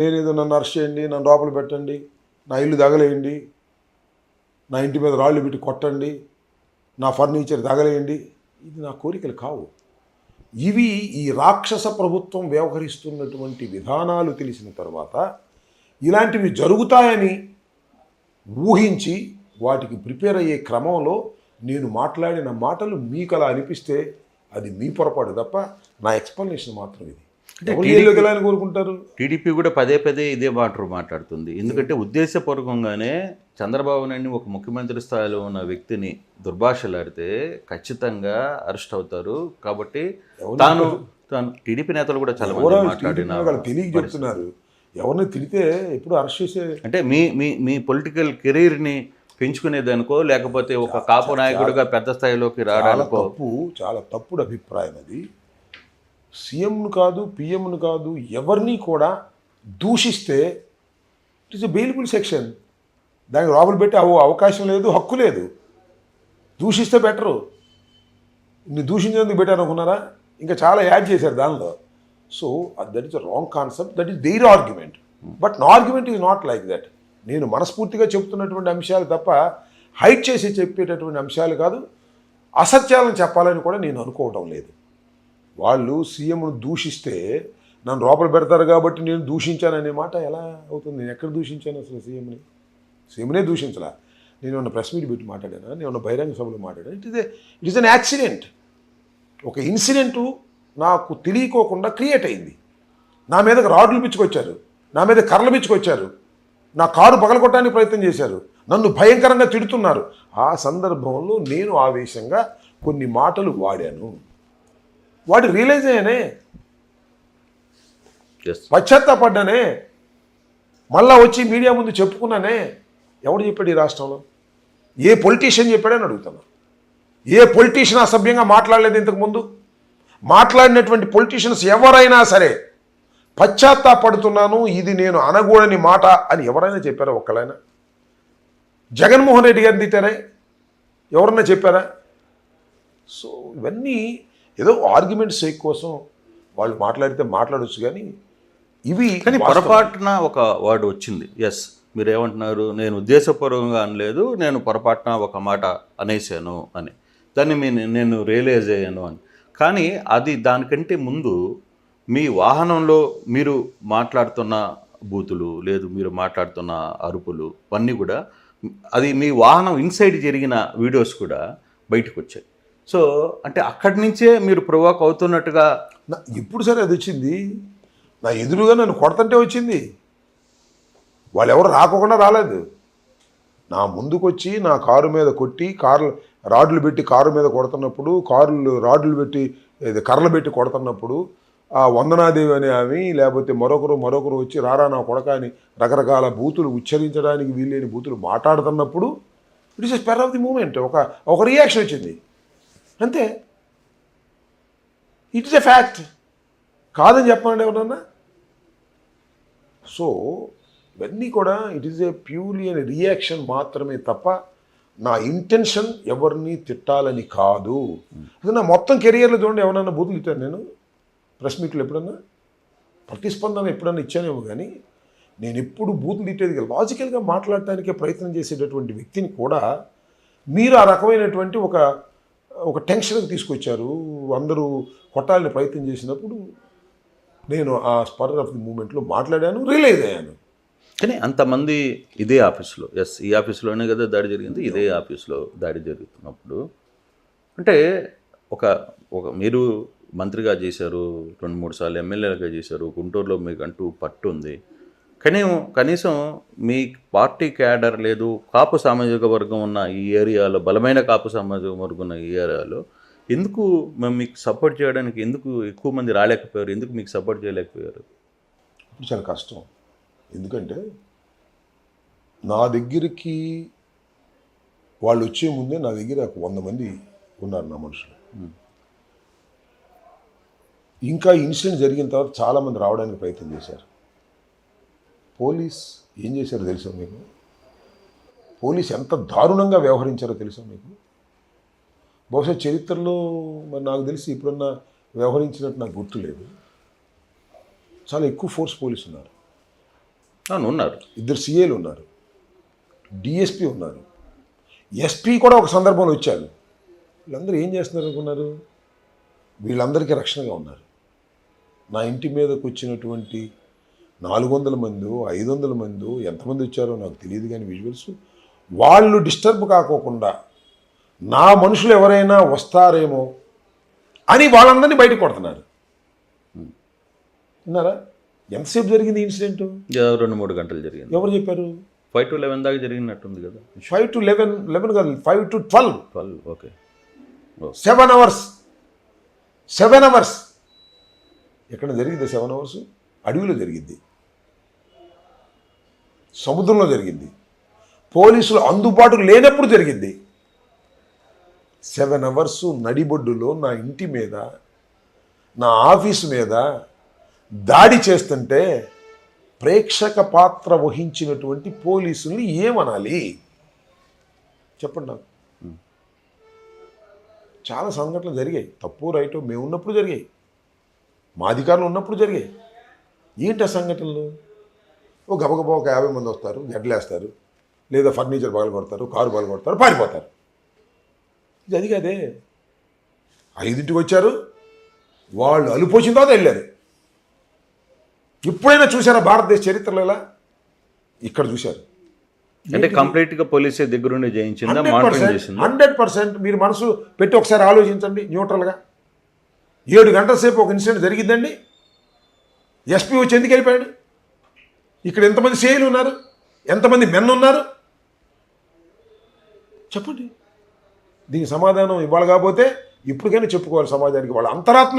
నేనేదో నన్ను అరెస్ట్ చేయండి, నన్ను లోపల పెట్టండి, నా ఇల్లు తగలేయండి, నా ఇంటి మీద రాళ్ళు పెట్టి కొట్టండి, నా ఫర్నిచర్ తగలేయండి, ఇది నా కోరికలు కావు. ఇవి ఈ రాక్షస ప్రభుత్వం వ్యవహరిస్తున్నటువంటి విధానాలు తెలిసిన తర్వాత ఇలాంటివి జరుగుతాయని ఊహించి వాటికి ప్రిపేర్ అయ్యే క్రమంలో నేను మాట్లాడిన మాటలు మీకు అలా అనిపిస్తే అది మీ పొరపాటు తప్ప నా ఎక్స్ప్లెనేషన్ మాత్రం ఇది. అంటే కోరుకుంటారు. టీడీపీ కూడా పదే పదే ఇదే మాట మాట్లాడుతుంది. ఎందుకంటే ఉద్దేశపూర్వకంగానే చంద్రబాబు నాయుడు ఒక ముఖ్యమంత్రి స్థాయిలో ఉన్న వ్యక్తిని దుర్భాషలాడితే ఖచ్చితంగా అరెస్ట్ అవుతారు. కాబట్టి తాను టీడీపీ నేతలు కూడా చాలా తెలియక చెప్తున్నారు. ఎవరిని తిరిగితే ఎప్పుడు అరెస్ట్ చేసే అంటే మీ పొలిటికల్ కెరీర్ని పెంచుకునేదనుకో, లేకపోతే ఒక కాపు నాయకుడిగా పెద్ద స్థాయిలోకి రావడానికో చాలా తప్పుడు అభిప్రాయం అది. సీఎంను కాదు, పిఎంను కాదు, ఎవరిని కూడా దూషిస్తే it is a bailable section. దానికి లోపల పెట్టి అవకాశం లేదు, హక్కు లేదు. దూషిస్తే బెటరు. ఇన్ని దూషించేందుకు బెటర్ అనుకున్నారా? ఇంకా చాలా యాడ్ చేశారు దానిలో. So that is a wrong concept. That is their argument. But నా argument is not like that. నేను మనస్ఫూర్తిగా చెప్తున్నటువంటి అంశాలు తప్ప హైట్ చేసి చెప్పేటటువంటి అంశాలు కాదు. అసత్యాలను చెప్పాలని కూడా నేను అనుకోవటం లేదు. వాళ్ళు సీఎంను దూషిస్తే నన్ను లోపల పెడతారు కాబట్టి నేను దూషించాననే మాట ఎలా అవుతుంది? నేను ఎక్కడ దూషించాను అసలు? సీఎంనే దూషించలా. నేను ఏమన్నా ప్రెస్ మీట్ పెట్టి మాట్లాడానా? నేను ఏమన్నా బహిరంగ సభలో మాట్లాడాను? It is an accident. ఒక ఇన్సిడెంటు నాకు తెలియకోకుండా క్రియేట్ అయింది. నా మీదకి రాడ్లు పిచ్చుకొచ్చారు, నా మీద కర్రలు పిచ్చుకొచ్చారు, నా కారు పగలగొట్టడానికి ప్రయత్నం చేశారు, నన్ను భయంకరంగా తిడుతున్నారు. ఆ సందర్భంలో నేను ఆవేశంగా కొన్ని మాటలు వాడాను. వాడు రియలైజ్ అయ్యానే, పశ్చాత్తాపడ్డానే, మళ్ళా వచ్చి మీడియా ముందు చెప్పుకున్నానే. ఎవడు చెప్పాడు ఈ రాష్ట్రంలో? ఏ పొలిటీషియన్ చెప్పాడని అడుగుతున్నా. ఏ పొలిటీషియన్ అసభ్యంగా మాట్లాడలేదు ఇంతకుముందు? మాట్లాడినటువంటి పొలిటీషియన్స్ ఎవరైనా సరే పశ్చాత్తాపడుతున్నాను, ఇది నేను అనకూడని మాట అని ఎవరైనా చెప్పారా? ఒక్కలైనా? జగన్మోహన్ రెడ్డి గారిని తిట్టారే? ఎవరన్నా చెప్పారా? సో ఇవన్నీ ఏదో ఆర్గ్యుమెంట్ సేక్ కోసం వాళ్ళు మాట్లాడితే మాట్లాడవచ్చు, కానీ ఇవి కానీ పొరపాటున ఒక వర్డ్ వచ్చింది. ఎస్, మీరు ఏమంటున్నారు? నేను ఉద్దేశపూర్వకంగా అనలేదు, నేను పొరపాటున ఒక మాట అనేసాను అని. దాన్ని నేను రియలైజ్ అయ్యాను అని. కానీ అది దానికంటే ముందు మీ వాహనంలో మీరు మాట్లాడుతున్న బూతులు, లేదు మీరు మాట్లాడుతున్న అరుపులు అన్నీ కూడా, అది మీ వాహనం ఇన్సైడ్ జరిగిన వీడియోస్ కూడా బయటకు వచ్చాయి. సో అంటే అక్కడి నుంచే మీరు ప్రొవోక్ అవుతున్నట్టుగా. ఇప్పుడు సరే అది వచ్చింది, నా ఎదురుగా నన్ను కొడతంటే వచ్చింది. వాళ్ళు ఎవరు రాకుండా రాలేదు. నా ముందుకొచ్చి నా కారు మీద కొట్టి, రాడ్లు పెట్టి కారు మీద కొడుతున్నప్పుడు, రాడ్లు పెట్టి కర్రలు పెట్టి కొడుతున్నప్పుడు, ఆ వందనాదేవి అనే ఆమె, లేకపోతే మరొకరు వచ్చి రారా నా కొడక అని రకరకాల బూతులు ఉచ్చరించడానికి వీల్లేని బూతులు మాట్లాడుతున్నప్పుడు it is a spur of the moment. ఒక రియాక్షన్ వచ్చింది అంతే. It is a fact. కాదని చెప్పండి ఎవరన్నా. సో ఇవన్నీ కూడా ఇట్ ఈస్ ఏ ప్యూర్లీ అనే రియాక్షన్ మాత్రమే తప్ప నా ఇంటెన్షన్ ఎవరిని తిట్టాలని కాదు. అదే నా మొత్తం కెరియర్లో చూడండి, ఎవరన్నా బూతులు ఇచ్చాను నేను ప్రెస్ మీట్లు ఎప్పుడన్నా? ప్రతిస్పందన ఎప్పుడన్నా ఇచ్చానేమో, కానీ నేను ఎప్పుడు బూతులు తిట్టేది లాజికల్గా మాట్లాడటానికే ప్రయత్నం చేసేటటువంటి వ్యక్తిని కూడా మీరు ఆ రకమైనటువంటి ఒక టెన్షన్కి తీసుకొచ్చారు. అందరూ కొట్టాలని ప్రయత్నం చేసినప్పుడు నేను ఆ స్పర్ ఆఫ్ ది మూమెంట్లో మాట్లాడాను, రియలైజ్ అయ్యాను. కానీ అంతమంది ఇదే ఆఫీస్లో, ఎస్ ఈ ఆఫీస్లోనే కదా దాడి జరిగింది, ఇదే ఆఫీస్లో దాడి జరుగుతున్నప్పుడు అంటే ఒక మీరు మంత్రిగా చేశారు, 2-3 సార్లు ఎమ్మెల్యేలుగా చేశారు, గుంటూరులో మీకంటూ పట్టు ఉంది. కానీ కనీసం మీ పార్టీ క్యాడర్ లేదు, కాపు సామాజిక వర్గం ఉన్న ఈ ఏరియాలో, బలమైన కాపు సామాజిక వర్గం ఉన్న ఈ ఏరియాలో ఎందుకు మేము మీకు సపోర్ట్ చేయడానికి ఎందుకు ఎక్కువ మంది రాలేకపోయారు? ఎందుకు మీకు సపోర్ట్ చేయలేకపోయారు? చాలా కష్టం. ఎందుకంటే నా దగ్గరికి వాళ్ళు వచ్చే ముందే నా దగ్గర 100 మంది ఉన్నారు నా మనుషులు. ఇంకా ఇన్సిడెంట్ జరిగిన తర్వాత చాలామంది రావడానికి ప్రయత్నం చేశారు. పోలీస్ ఏం చేశారో తెలుసా మీకు? పోలీస్ ఎంత దారుణంగా వ్యవహరించారో తెలుసా మీకు? బహుశా చరిత్రలో మరి నాకు తెలిసి ఇప్పుడన్నా వ్యవహరించినట్టు నాకు గుర్తులేదు. చాలా ఎక్కువ ఫోర్స్ పోలీసు ఉన్నారు. అవును, ఉన్నారు. 2 సీఏలు ఉన్నారు, డిఎస్పి ఉన్నారు, ఎస్పీ కూడా ఒక సందర్భంలో వచ్చారు. వీళ్ళందరూ ఏం చేస్తున్నారు అనుకున్నారు? వీళ్ళందరికీ రక్షణగా ఉన్నారు. నా ఇంటి మీదకి వచ్చినటువంటి 400 మందో 500 మందో ఎంతమంది వచ్చారో నాకు తెలియదు, కానీ విజువల్స్ వాళ్ళు డిస్టర్బ్ కాకోకుండా నా మనుషులు ఎవరైనా వస్తారేమో అని వాళ్ళందరినీ బయటకు కొడుతున్నారు. విన్నారా? ఎంతసేపు జరిగింది ఇన్సిడెంట్? 2-3 గంటలు జరిగింది. ఎవరు చెప్పారు? 5 to 11 దాకా జరిగినట్టుంది కదా. 5 to 11 కాదు, 5 to 12. 12, ఓకే. 7 hours. 7 hours. ఎక్కడ జరిగింది 7 hours? అడవిలో జరిగింది, సముద్రంలో జరిగింది, పోలీసులు అందుబాటులో లేనప్పుడు జరిగింది. 7 hours నడిబొడ్డులో నా ఇంటి మీద, నా ఆఫీసు మీద దాడి చేస్తుంటే ప్రేక్షక పాత్ర వహించినటువంటి పోలీసుల్ని ఏమనాలి చెప్పండి నాకు. చాలా సంఘటనలు జరిగాయి, తప్పు రైటో మేము ఉన్నప్పుడు జరిగాయి, మా అధికారులు ఉన్నప్పుడు జరిగాయి. ఏంటి ఆ సంఘటనలు? ఓ గబగబా ఒక 50 మంది వస్తారు, గడ్డలేస్తారు, లేదా ఫర్నిచర్ పగలు కొడతారు, కారు పగలు కొడతారు, పారిపోతారు. ఇది అది కాదే. 5ంటికి వచ్చారు, వాళ్ళు అలుపోసిన తర్వాత వెళ్ళారు. ఎప్పుడైనా చూసారా భారతదేశ చరిత్రలో ఇలా? ఇక్కడ చూశారు. అంటే కంప్లీట్గా పోలీసే దగ్గరుండి చేయించిందా, మానిటరింగ్ చేసిందా? 100%. మీరు మనసు పెట్టి ఒకసారి ఆలోచించండి న్యూట్రల్గా. 7 గంటల సేపు ఒక ఇన్సిడెంట్ జరిగిందండి. ఎస్పీ వచ్చి ఎందుకు వెళ్ళిపోయాడు? ఇక్కడ ఎంతమంది సేలు ఉన్నారు, ఎంతమంది మెన్ ఉన్నారు చెప్పండి. దీనికి సమాధానం ఇవ్వాలి. కాకపోతే ఇప్పటికైనా చెప్పుకోవాలి సమాజానికి, వాళ్ళ అంతరాత్మ